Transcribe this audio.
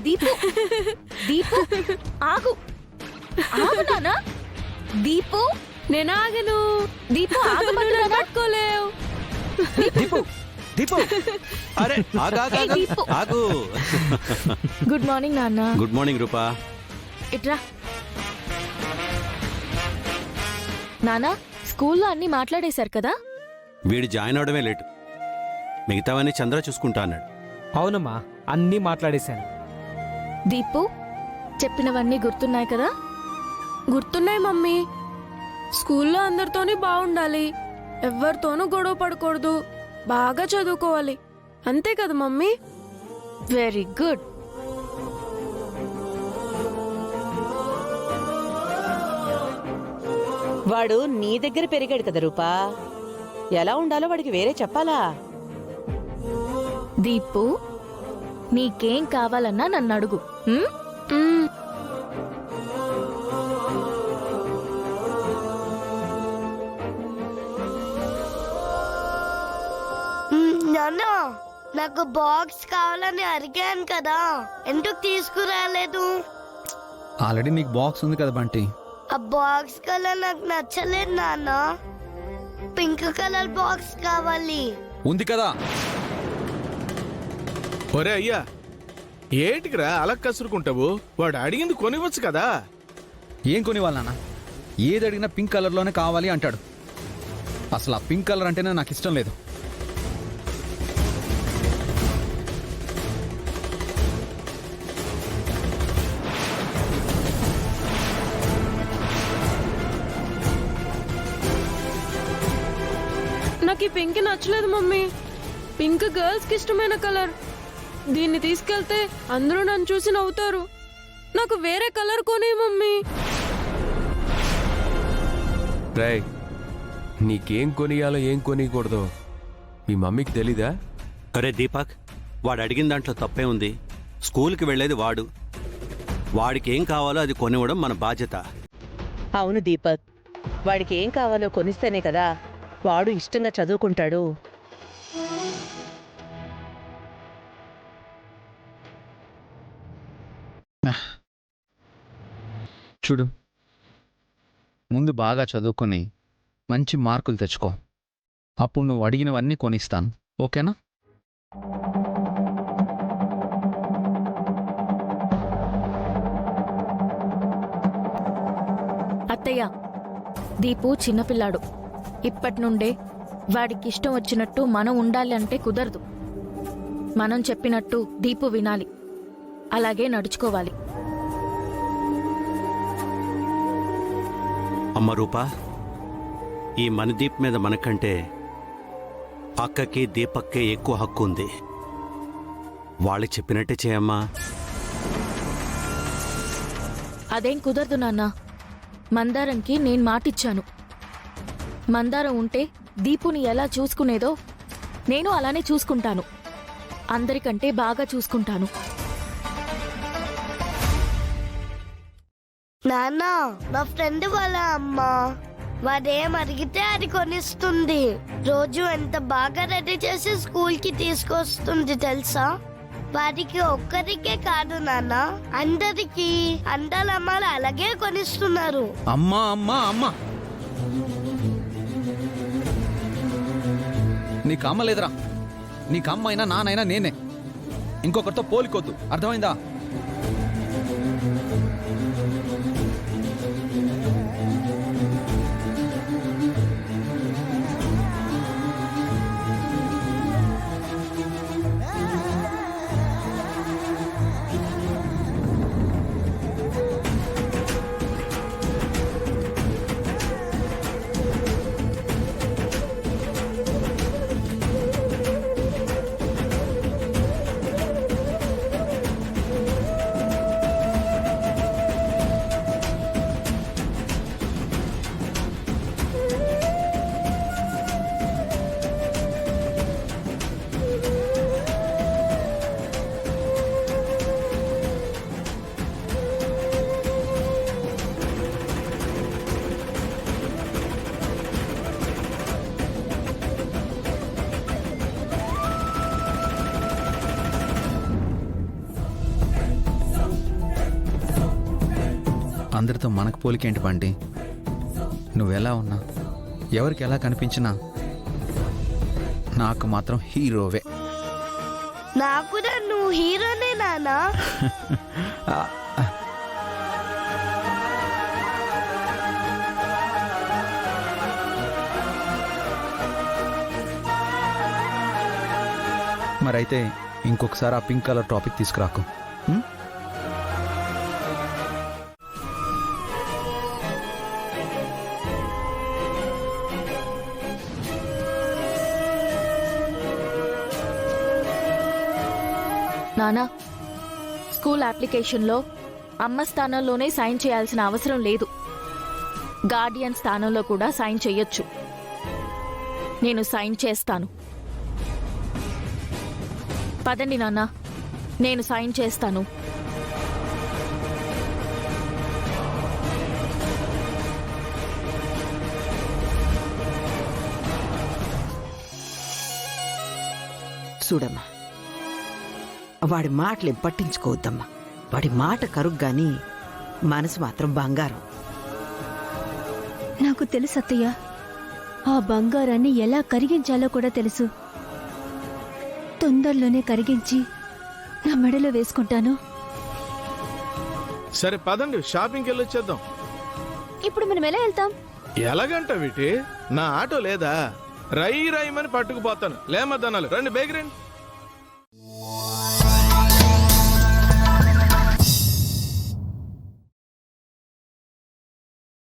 దీపు దీపు ఆగు ఆగు నానా దీపు నేను ఆగను. దీపు ఆగమని పట్టుకోలేవు. దీపు దీపు అరే దీపు. ఆగు. గుడ్ మార్నింగ్ నాన్న. గుడ్ మార్నింగ్ రూపా. ఇట్రా నానా. స్కూల్లో అన్ని మాట్లాడేశారు కదా? వీడు జాయిన్ అవడమే లేటు, మిగతావన్నీ చంద్ర చూసుకుంటా అన్నాడు. అవునమ్మా, అన్నీ మాట్లాడేశాను. దీపు చెప్పినవన్నీ గుర్తున్నాయి కదా? గుర్తున్నాయి మమ్మీ. స్కూల్లో అందరితోని బాగుండాలి, ఎవరితోనూ గొడవ పడకూడదు, బాగా చదువుకోవాలి, అంతే కదా మమ్మీ? Very good. వాడు నీ దగ్గర పెరిగాడు కదా రూపా, ఎలా ఉండాలో వాడికి వేరే చెప్పాలా? దీపు నీకేం కావాలన్నా నన్ను అడుగు. నాన్న, నాకు బాక్స్ కావాలని అడిగాను కదా, ఎందుకు తీసుకురాలేదు? ఆల్రెడీ నీకు బాక్స్ ఉంది కదా బంటి. ఆ బాక్స్ కలర్ నాకు నచ్చలేదు నాన్న, పింక్ కలర్ బాక్స్ కావాలి. ఉంది కదా. ఒరే అయ్యా, ఏటికిరా అలా కసురుకుంటావు? వాడు అడిగింది కొనివచ్చు కదా. ఏం కొనివ్వాలి? ఏది అడిగినా పింక్ కలర్లోనే కావాలి అంటాడు. అసలు ఆ పింక్ కలర్ అంటేనే నాకు ఇష్టం లేదు. నాకు ఈ పింక్ నచ్చలేదు మమ్మీ. పింక్ గర్ల్స్ కి ఇష్టమైన కలర్. దీన్ని తీసుకెళ్తే అందరూ నన్ను చూసి నవ్వుతారు. నాకు వేరే కలర్ కొనే మమ్మీ. రేయ్, నీకేం కొనియాలో ఏం కొనియకూడదో మీ మమ్మీకి తెలీదా? అరే దీపక్, వాడు అడిగిన దాంట్లో తప్పే ఉంది. స్కూల్కి వెళ్ళేది వాడు, వాడికి ఏం కావాలో అది కొనివ్వడం మన బాధ్యత. అవును దీపక్, వాడికి ఏం కావాలో కొనిస్తేనే కదా వాడు ఇష్టంగా చదువుకుంటాడు. చూడు, ముందు బాగా చదువుకొని మంచి మార్కులు తెచ్చుకో, అప్పుడు నువ్వు అడిగినవన్నీ కొనిస్తాను, ఓకేనా? అత్తయ్య, దీపు చిన్నపిల్లాడు. ఇప్పటి నుండే వాడికి ఇష్టం వచ్చినట్టు మనం ఉండాలి అంటే కుదరదు. మనం చెప్పినట్టు దీపు వినాలి, అలాగే నడుచుకోవాలి. అమ్మ రూపా, ఈ మనదీప్ మీద మనకంటే అక్కకి దీపక్కే ఎక్కువ హక్కు ఉంది. వాళ్ళు చెప్పినట్టే చేయమ్మా. అదేం కుదరదు నాన్న. మందారంకి నేను మాటిచ్చాను. మందారం ఉంటే దీపుని ఎలా చూసుకునేదో నేను అలానే చూసుకుంటాను. అందరికంటే బాగా చూసుకుంటాను. నాన్న, మా ఫ్రెండ్ వాళ్ళ అమ్మ వాడేం అడిగితే అది కొనిస్తుంది. రోజు ఎంత బాగా రెడీ చేసి స్కూల్ కి తీసుకొస్తుంది తెలుసా? వాడికి ఒక్కరికే కాదు నాన్న, అందరికి అందరి అమ్మలు అలాగే కొనిస్తున్నారు. అమ్మా అమ్మా అమ్మా, నీకు అమ్మ లేదురా. నీకు అమ్మ అయినా నానైనా నేనే. ఇంకొకరితో పోలికొద్దు, అర్థమైందా? అందరితో మనకు పోలికేంటి బంటి? నువ్వెలా ఉన్నా, ఎవరికి ఎలా కనిపించినా నాకు మాత్రం హీరోవే. నాకు కూడా నువ్వు హీరోనే నానా. మరైతే ఇంకొకసారి ఆ పింక్ కలర్ టాపిక్ తీసుకురాకు. ఉం? నానా, స్కూల్ అప్లికేషన్లో అమ్మ స్థానంలోనే సైన్ చేయాల్సిన అవసరం లేదు. గార్డియన్ స్థానంలో కూడా సైన్ చేయొచ్చు. నేను సైన్ చేస్తాను. పదండి నాన్న, నేను సైన్ చేస్తాను. చూడమ్మా, వాడి మాటలేం పట్టించుకోవద్దమ్మా. వాడి మాట కరుగ్గాని మనసు మాత్రం బంగారం. నాకు తెలుసు అత్తయ్య, ఆ బంగారాన్ని ఎలా కరిగించాలో కూడా తెలుసు. తొందరలోనే కరిగించి నా మెడలో వేసుకుంటాను. సరే పదండి, షాపింగ్కి వెళ్ళొచ్చేద్దాం. ఇప్పుడు మనం ఎలా వెళ్తాం? ఎలాగంట వీటి? నా ఆటో లేదా? రై రాయమని పట్టుకుపోతాను. లేమద్దనాలు రండి, బేగిరండి.